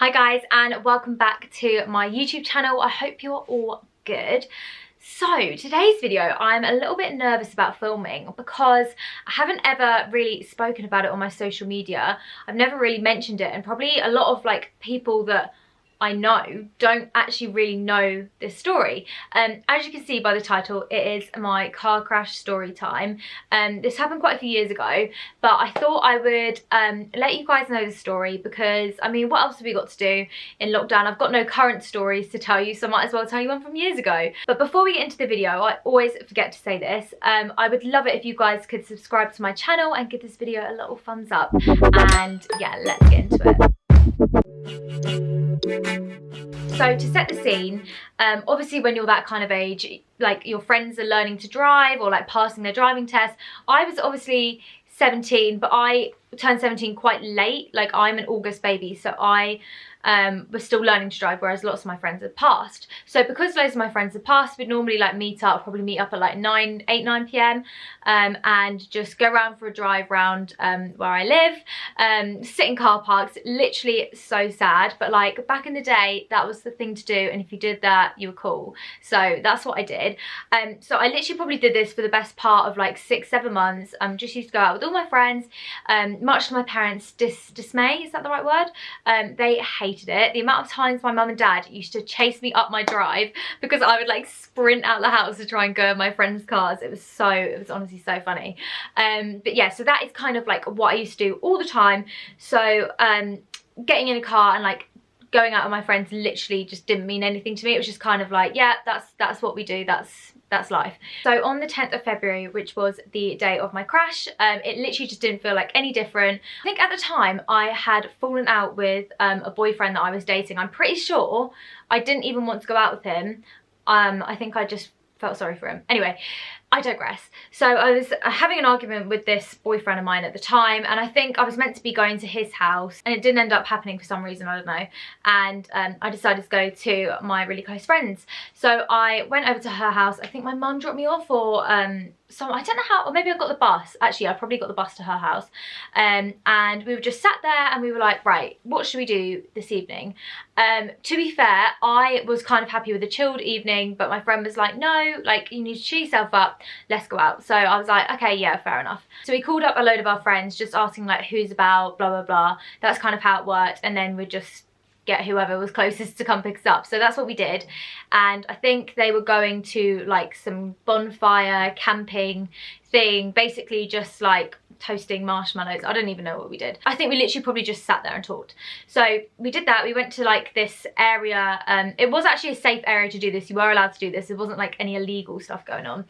Hi guys, and welcome back to my YouTube channel. I hope you're all good. So today's video, I'm a little bit nervous about filming because I haven't ever really spoken about it on my social media. I've never really mentioned it, and probably a lot of people that I know don't actually really know this story. As you can see by the title, it is my car crash story time. This happened quite a few years ago, but I thought I would let you guys know the story because, I mean, what else have we got to do in lockdown? I've got no current stories to tell you, so I might as well tell you one from years ago. But before we get into the video, I always forget to say this. I would love it if you guys could subscribe to my channel and give this video a little thumbs up. And yeah, let's get into it. So to set the scene, obviously when you're that kind of age, like your friends are learning to drive or like passing their driving test. I was obviously 17, but I turned 17 quite late. Like, I'm an August baby, so I was still learning to drive, whereas lots of my friends had passed. So because loads of my friends had passed, we'd normally probably meet up at like 9 p.m. And just go around for a drive round where I live, sit in car parks. Literally so sad, but like back in the day, that was the thing to do, and if you did that, you were cool. So that's what I did. So I literally probably did this for the best part of like 6-7 months. Just used to go out with all my friends, much to my parents' dismay, is that the right word? They hated it. The amount of times my mum and dad used to chase me up my drive because I would like sprint out the house to try and go in my friends' cars. It was honestly so funny. But yeah, so that is kind of like what I used to do all the time. So getting in a car and like going out with my friends literally just didn't mean anything to me. It was just kind of like, yeah, that's what we do, that's life. So on the 10th of February, which was the day of my crash, it literally just didn't feel like any different. I think at the time I had fallen out with a boyfriend that I was dating. I'm pretty sure I didn't even want to go out with him. I think I just felt sorry for him. Anyway, I digress. So I was having an argument with this boyfriend of mine at the time, and I think I was meant to be going to his house, and it didn't end up happening for some reason, I don't know. And I decided to go to my really close friend's. So I went over to her house. I think my mum dropped me off, or so I don't know how, or maybe I got the bus. Actually, I probably got the bus to her house. And we were just sat there and we were like, right, what should we do this evening? To be fair, I was kind of happy with a chilled evening, but my friend was like, no, like, you need to cheer yourself up, let's go out. So I was like, okay, yeah, fair enough. So we called up a load of our friends, just asking like who's about, blah, blah, blah. That's kind of how it worked. And then we'd just get whoever was closest to come pick us up. So that's what we did. And I think they were going to like some bonfire camping thing, basically just like toasting marshmallows. I don't even know what we did. I think we literally probably just sat there and talked. So we did that. We went to like this area. It was actually a safe area to do this. You were allowed to do this. It wasn't like any illegal stuff going on.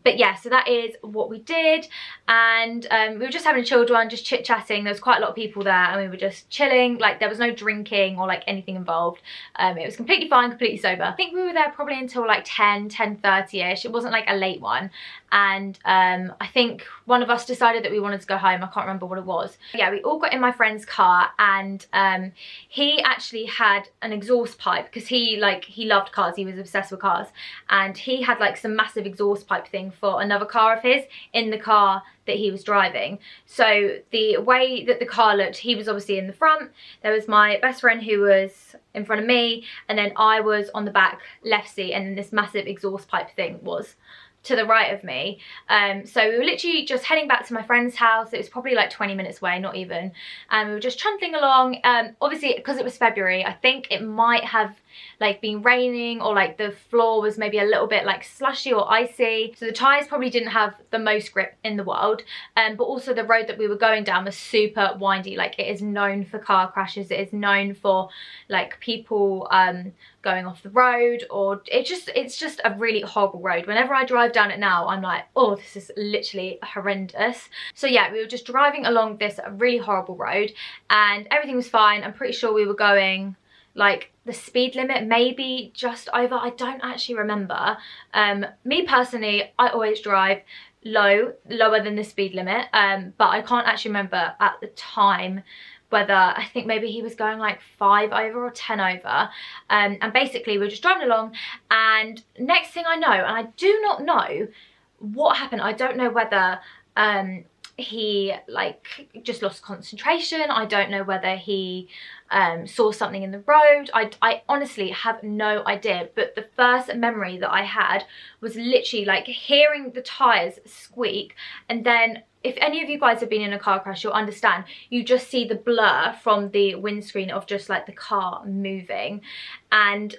But yeah, so that is what we did. And we were just having a chilled one, just chit-chatting. There was quite a lot of people there, and we were just chilling. Like, there was no drinking or like anything involved. It was completely fine, completely sober. I think we were there probably until like 10:30ish. It wasn't like a late one. And I think one of us decided that we wanted to go home. I can't remember what it was. Yeah, we all got in my friend's car, and he actually had an exhaust pipe because he loved cars. He was obsessed with cars, and he had like some massive exhaust pipe thing for another car of his in the car that he was driving. So the way that the car looked, he was obviously in the front. There was my best friend who was in front of me, and then I was on the back left seat, and then this massive exhaust pipe thing was to the right of me. So we were literally just heading back to my friend's house. It was probably like 20 minutes away, not even. And we were just trundling along. Obviously, because it was February, I think it might have like been raining, or like the floor was maybe a little bit like slushy or icy. So the tyres probably didn't have the most grip in the world. But also the road that we were going down was super windy. Like, it is known for car crashes. It is known for like people going off the road, or it's just a really horrible road. Whenever I drive down it now, I'm like, oh, this is literally horrendous. So yeah, we were just driving along this really horrible road, and everything was fine. I'm pretty sure we were going like the speed limit, maybe just over. I don't actually remember. Me personally, I always drive lower than the speed limit, but I can't actually remember at the time whether, I think maybe he was going like 5 over or 10 over. And basically we were just driving along, and next thing I know, and I do not know what happened, I don't know whether he like just lost concentration. I don't know whether he saw something in the road. I honestly have no idea, but the first memory that I had was literally like hearing the tyres squeak, and then if any of you guys have been in a car crash, you'll understand, you just see the blur from the windscreen of just like the car moving. And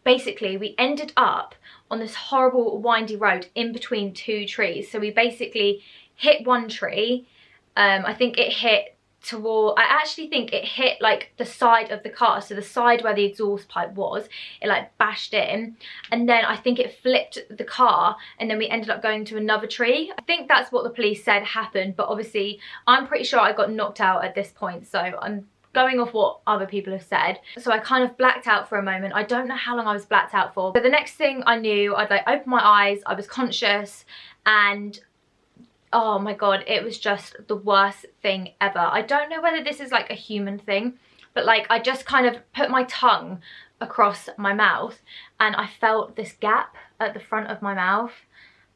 basically we ended up on this horrible windy road in between two trees. So we basically hit one tree. I think it hit I actually think it hit like the side of the car, so the side where the exhaust pipe was, it like bashed in, and then I think it flipped the car, and then we ended up going to another tree. I think that's what the police said happened, but obviously I'm pretty sure I got knocked out at this point, so I'm going off what other people have said. So I kind of blacked out for a moment. I don't know how long I was blacked out for, but the next thing I knew, I'd like opened my eyes, I was conscious, and oh my god, it was just the worst thing ever. I don't know whether this is like a human thing, but like I just kind of put my tongue across my mouth and I felt this gap at the front of my mouth,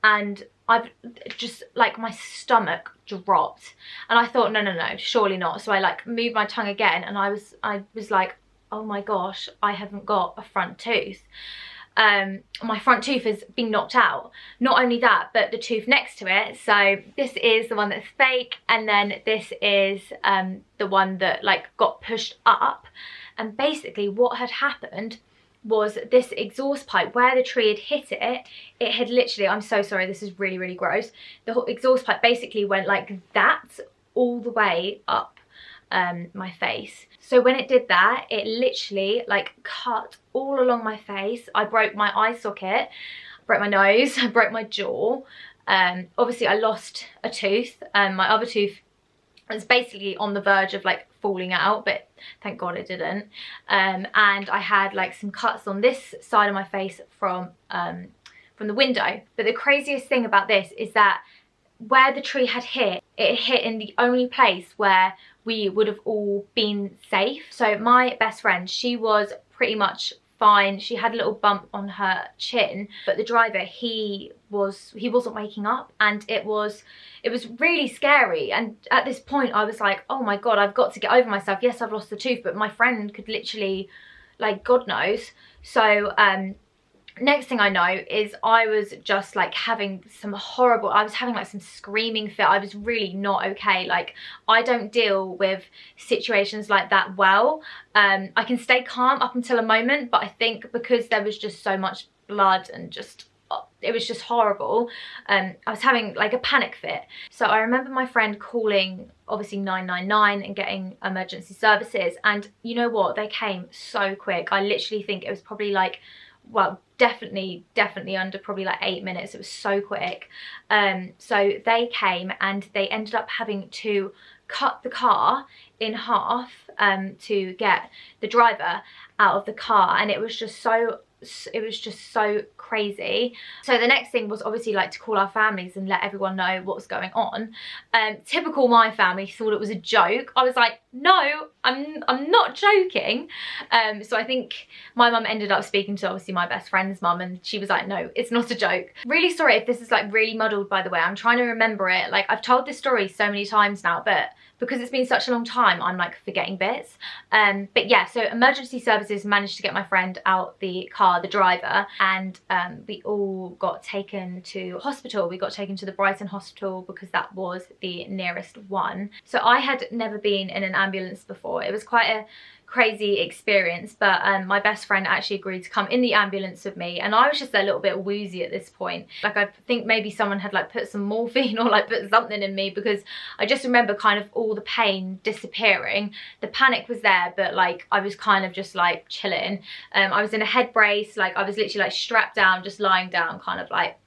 and I've just like my stomach dropped, and I thought no, surely not. So I like moved my tongue again, and I was like, oh my gosh, I haven't got a front tooth. My front tooth has been knocked out. Not only that, but the tooth next to it. So this is the one that's fake, and then this is the one that like got pushed up. And basically what had happened was this exhaust pipe, where the tree had hit it, it had literally, I'm so sorry, this is really gross, the whole exhaust pipe basically went like that all the way up my face. So when it did that, it literally like cut all along my face. I broke my eye socket, broke my nose, I broke my jaw. Obviously I lost a tooth. My other tooth was basically on the verge of like falling out, but thank god it didn't. And I had like some cuts on this side of my face from the window. But the craziest thing about this is that where the tree had hit, it hit in the only place where we would have all been safe. So my best friend, she was pretty much fine. She had a little bump on her chin, but the driver, he wasn't waking up, and it was really scary. And at this point I was like, oh my god, I've got to get over myself. Yes, I've lost the tooth, but my friend could literally, like, god knows. So next thing I know is I was just like having some horrible, I was having like some screaming fit. I was really not okay. Like, I don't deal with situations like that well. I can stay calm up until a moment, but I think because there was just so much blood and just, it was just horrible, I was having like a panic fit. So I remember my friend calling obviously 999 and getting emergency services, and you know what, they came so quick. I literally think it was probably like, well, definitely under probably like 8 minutes. It was so quick. So they came and they ended up having to cut the car in half to get the driver out of the car, and it was just so crazy. So the next thing was obviously like to call our families and let everyone know what was going on. Typical my family thought it was a joke. I was like, no, I'm not joking. So I think my mum ended up speaking to obviously my best friend's mum, and she was like, no, it's not a joke. Really sorry if this is like really muddled, by the way. I'm trying to remember it. Like, I've told this story so many times now, but because it's been such a long time, I'm like forgetting bits. But yeah, so emergency services managed to get my friend out the car, the driver, and we all got taken to hospital. We got taken to the Brighton hospital because that was the nearest one. So I had never been in an ambulance before. It was quite a crazy experience, but my best friend actually agreed to come in the ambulance with me, and I was just a little bit woozy at this point. Like, I think maybe someone had like put some morphine or like put something in me, because I just remember kind of all the pain disappearing. The panic was there, but like I was kind of just like chilling. I was in a head brace, like I was literally like strapped down, just lying down, kind of like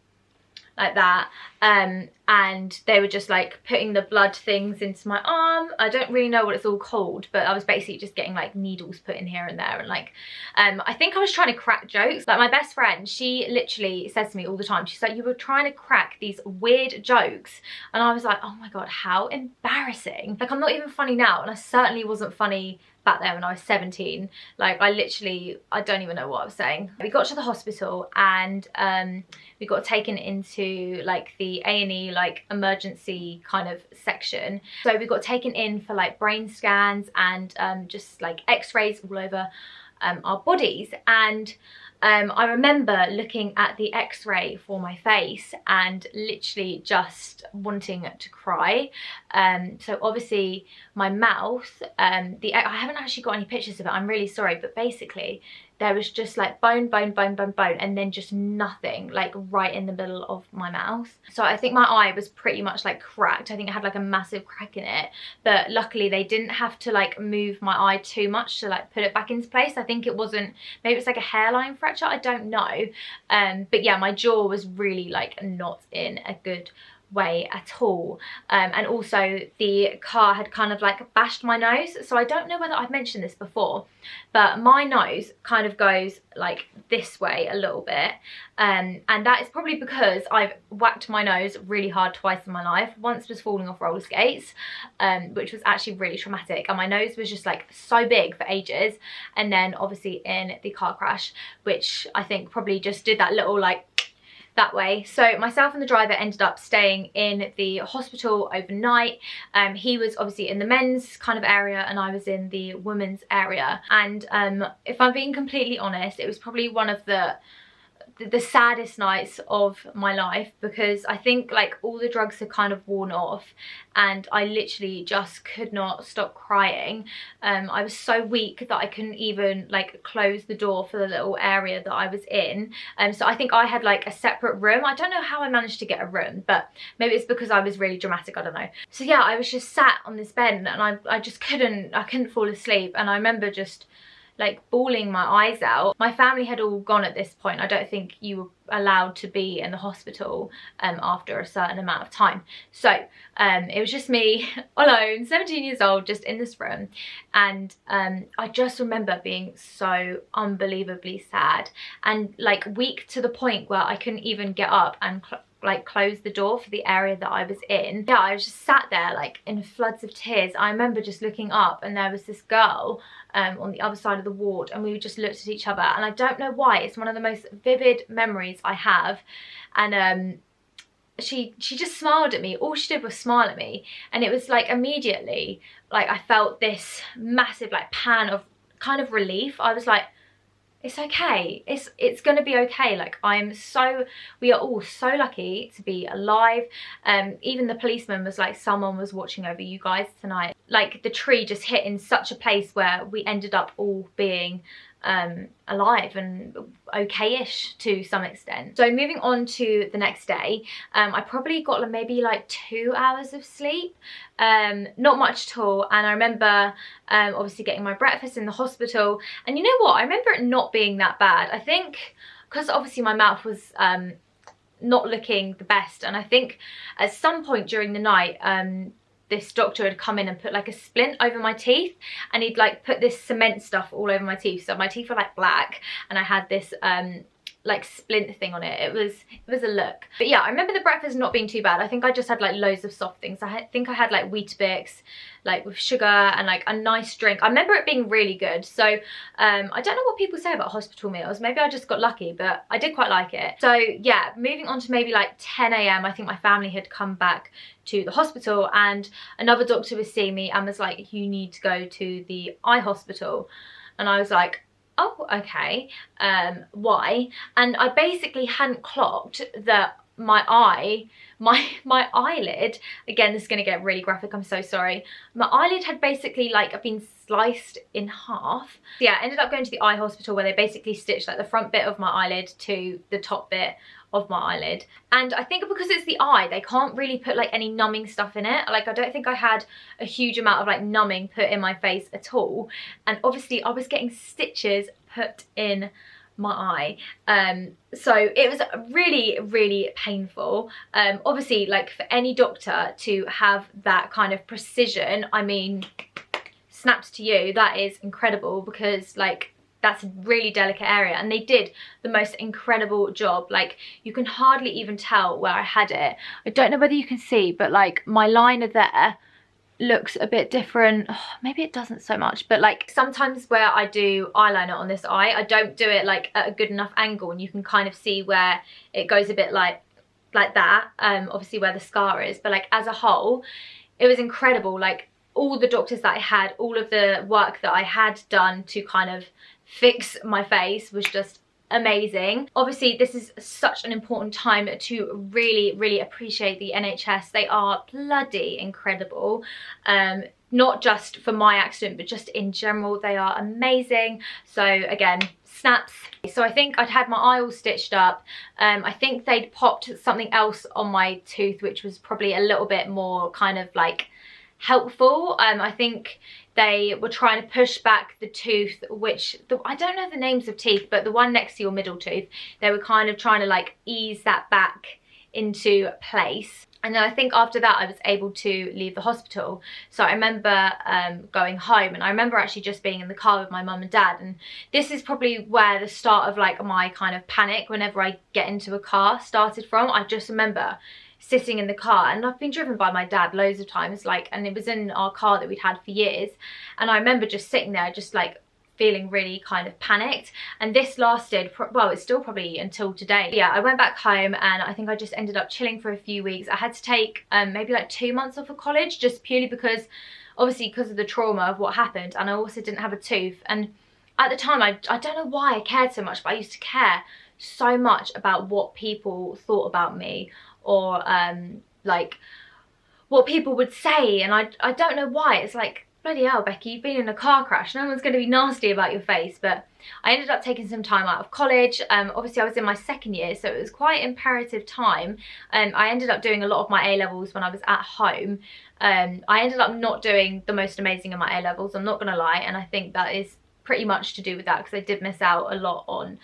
that. And they were just like putting the blood things into my arm. I don't really know what it's all called, but I was basically just getting like needles put in here and there, and like I think I was trying to crack jokes. Like, my best friend, she literally says to me all the time, she's like, you were trying to crack these weird jokes, and I was like, oh my god, how embarrassing. Like, I'm not even funny now, and I certainly wasn't funny back there when I was 17. Like I don't even know what I was saying. We got to the hospital and we got taken into like the A&E like emergency kind of section. So we got taken in for like brain scans and just like x-rays all over our bodies. And I remember looking at the x-ray for my face and literally just wanting to cry. So obviously my mouth, I haven't actually got any pictures of it, I'm really sorry, but basically there was just like bone, and then just nothing like right in the middle of my mouth. So I think my eye was pretty much like cracked. I think it had like a massive crack in it, but luckily they didn't have to like move my eye too much to like put it back into place. I think it wasn't, maybe it's like a hairline fracture, I don't know. But yeah, my jaw was really like not in a good way at all. And also the car had kind of like bashed my nose. So I don't know whether I've mentioned this before, but my nose kind of goes like this way a little bit. And that is probably because I've whacked my nose really hard twice in my life. Once was falling off roller skates, which was actually really traumatic. And my nose was just like so big for ages. And then obviously in the car crash, which I think probably just did that little like that way. So myself and the driver ended up staying in the hospital overnight. He was obviously in the men's kind of area and I was in the women's area. And if I'm being completely honest, it was probably one of the saddest nights of my life, because I think like all the drugs had kind of worn off and I literally just could not stop crying. I was so weak that I couldn't even like close the door for the little area that I was in. So I think I had like a separate room. I don't know how I managed to get a room, but maybe it's because I was really dramatic, I don't know. So yeah, I was just sat on this bed and I just couldn't fall asleep. And I remember just like bawling my eyes out. My family had all gone at this point. I don't think you were allowed to be in the hospital after a certain amount of time. So it was just me alone, 17 years old, just in this room. And I just remember being so unbelievably sad and like weak to the point where I couldn't even get up and like close the door for the area that I was in. Yeah, I was just sat there like in floods of tears. I remember just looking up and there was this girl on the other side of the ward, and we just looked at each other, and I don't know why, it's one of the most vivid memories I have. And she just smiled at me. All she did was smile at me, and it was like immediately like I felt this massive like pan of kind of relief. I was like, it's okay, it's gonna be okay. Like we are all so lucky to be alive. Even the policeman was like, someone was watching over you guys tonight. Like the tree just hit in such a place where we ended up all being alive and okay-ish to some extent. So moving on to the next day, I probably got maybe like 2 hours of sleep, not much at all. And I remember obviously getting my breakfast in the hospital, and you know what, I remember it not being that bad. I think because obviously my mouth was not looking the best, and I think at some point during the night this doctor had come in and put like a splint over my teeth, and he'd like put this cement stuff all over my teeth, so my teeth were like black and I had this like splint thing on it. It was a look. But yeah, I remember the breakfast not being too bad. I think I just had like loads of soft things. I think I had like Weetabix like with sugar and like a nice drink. I remember it being really good. So I don't know what people say about hospital meals. Maybe I just got lucky, but I did quite like it. So yeah, moving on to maybe like 10 AM, I think my family had come back to the hospital, and another doctor was seeing me and was like, you need to go to the eye hospital. And I was like, oh, okay, why? And I basically hadn't clocked that my eyelid, again, this is gonna get really graphic, I'm so sorry. My eyelid had basically like been sliced in half. So yeah, I ended up going to the eye hospital where they basically stitched like the front bit of my eyelid to the top bit of my eyelid. And I think because it's the eye, they can't really put like any numbing stuff in it. Like I don't think I had a huge amount of like numbing put in my face at all. And obviously I was getting stitches put in my eye. So it was really, really painful. Obviously, like for any doctor to have that kind of precision, I mean, snaps to you, that is incredible, because like that's a really delicate area, and they did the most incredible job. Like you can hardly even tell where I had it. I don't know whether you can see, but like my liner there looks a bit different. Oh, maybe it doesn't so much, but like sometimes where I do eyeliner on this eye, I don't do it like at a good enough angle, and you can kind of see where it goes a bit like that, obviously where the scar is, but like as a whole it was incredible. Like all the doctors that I had, all of the work that I had done to kind of fix my face was just amazing. Obviously this is such an important time to really appreciate the NHS. They are bloody incredible, not just for my accident but just in general. They are amazing. So again, snaps. So I think I'd had my eye all stitched up. I think they'd popped something else on my tooth which was probably a little bit more kind of like helpful. I think they were trying to push back the tooth, which I don't know the names of teeth, but the one next to your middle tooth, they were kind of trying to like ease that back into place. And then I think after that I was able to leave the hospital. So I remember going home, and I remember actually just being in the car with my mum and dad, and this is probably where the start of like my kind of panic whenever I get into a car started from. I just remember sitting in the car, and I've been driven by my dad loads of times, like, and it was in our car that we'd had for years, and I remember just sitting there just like feeling really kind of panicked. And this lasted, well, it's still probably until today. Yeah, I went back home and I think I just ended up chilling for a few weeks. I had to take maybe like 2 months off of college, just purely because obviously because of the trauma of what happened, and I also didn't have a tooth. And at the time I don't know why I cared so much, but I used to care so much about what people thought about me, or like what people would say, and I don't know why. It's like, bloody hell, Becky, you've been in a car crash, no one's going to be nasty about your face. But I ended up taking some time out of college. Obviously I was in my second year, so it was quite imperative time. I ended up doing a lot of my A-levels when I was at home. I ended up not doing the most amazing in my A-levels, I'm not going to lie, and I think that is pretty much to do with that, because I did miss out a lot on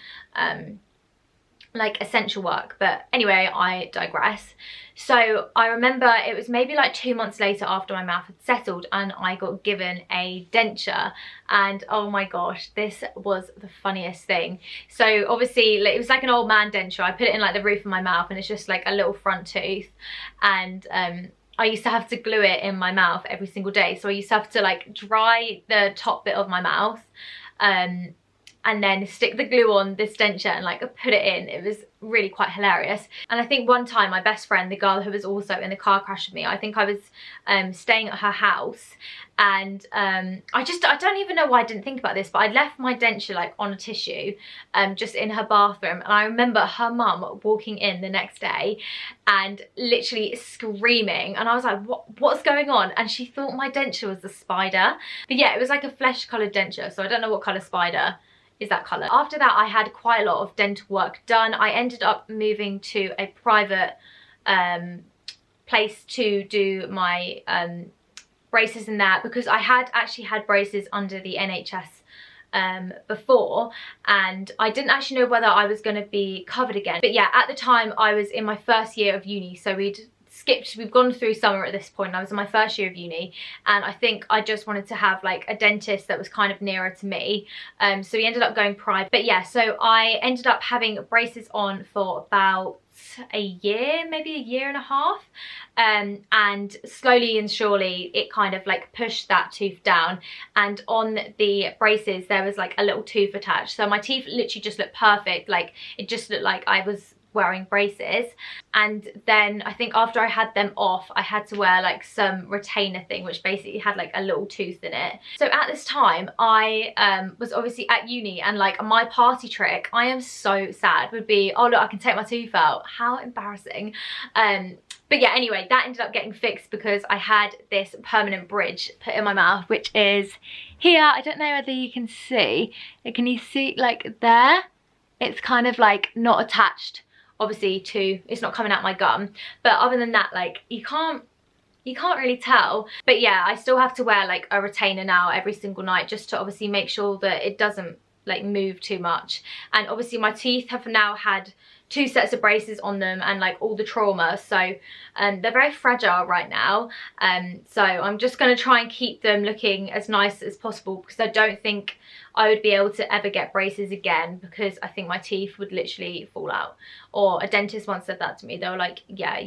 like essential work. But anyway, I digress. So I remember it was maybe like 2 months later after my mouth had settled, and I got given a denture, and oh my gosh, this was the funniest thing. So obviously it was like an old man denture. I put it in like the roof of my mouth, and it's just like a little front tooth, and I used to have to glue it in my mouth every single day. So I used to have to like dry the top bit of my mouth, and then stick the glue on this denture and like put it in. It was really quite hilarious. And I think one time my best friend, the girl who was also in the car crash with me, I think I was staying at her house, and I don't even know why I didn't think about this, but I'd left my denture like on a tissue just in her bathroom, and I remember her mum walking in the next day and literally screaming, and I was like, what's going on? And she thought my denture was a spider. But yeah, it was like a flesh coloured denture, so I don't know what colour spider is that colour. After that I had quite a lot of dental work done. I ended up moving to a private place to do my braces and that, because I had actually had braces under the NHS before, and I didn't actually know whether I was going to be covered again. But yeah, at the time I was in my first year of uni, so we've gone through summer at this point. I was in my first year of uni, and I think I just wanted to have like a dentist that was kind of nearer to me, so we ended up going private. But yeah, so I ended up having braces on for about a year, maybe a year and a half, and slowly and surely it kind of like pushed that tooth down, and on the braces there was like a little tooth attached, so my teeth literally just looked perfect. Like it just looked like I was wearing braces. And then I think after I had them off, I had to wear like some retainer thing which basically had like a little tooth in it. So at this time I was obviously at uni, and like my party trick, I am so sad, would be, oh look, I can take my tooth out. How embarrassing. But yeah, anyway, that ended up getting fixed because I had this permanent bridge put in my mouth, which is here. I don't know whether you can see. Can you see like there? It's kind of like not attached obviously to, it's not coming out my gum, but other than that, like you can't really tell. But yeah, I still have to wear like a retainer now every single night, just to obviously make sure that it doesn't like move too much. And obviously my teeth have now had 2 sets of braces on them, and like all the trauma, so they're very fragile right now, so I'm just going to try and keep them looking as nice as possible, because I don't think I would be able to ever get braces again, because I think my teeth would literally fall out. Or a dentist once said that to me. They were like, yeah,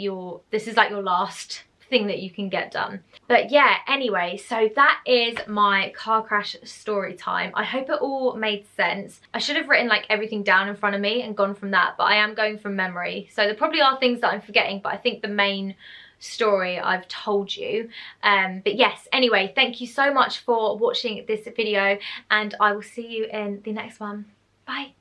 this is like your last thing that you can get done. But yeah, anyway, so that is my car crash story time. I hope it all made sense. I should have written like everything down in front of me and gone from that, but I am going from memory. So there probably are things that I'm forgetting, but I think the main story I've told you. But yes, anyway, thank you so much for watching this video, and I will see you in the next one. Bye.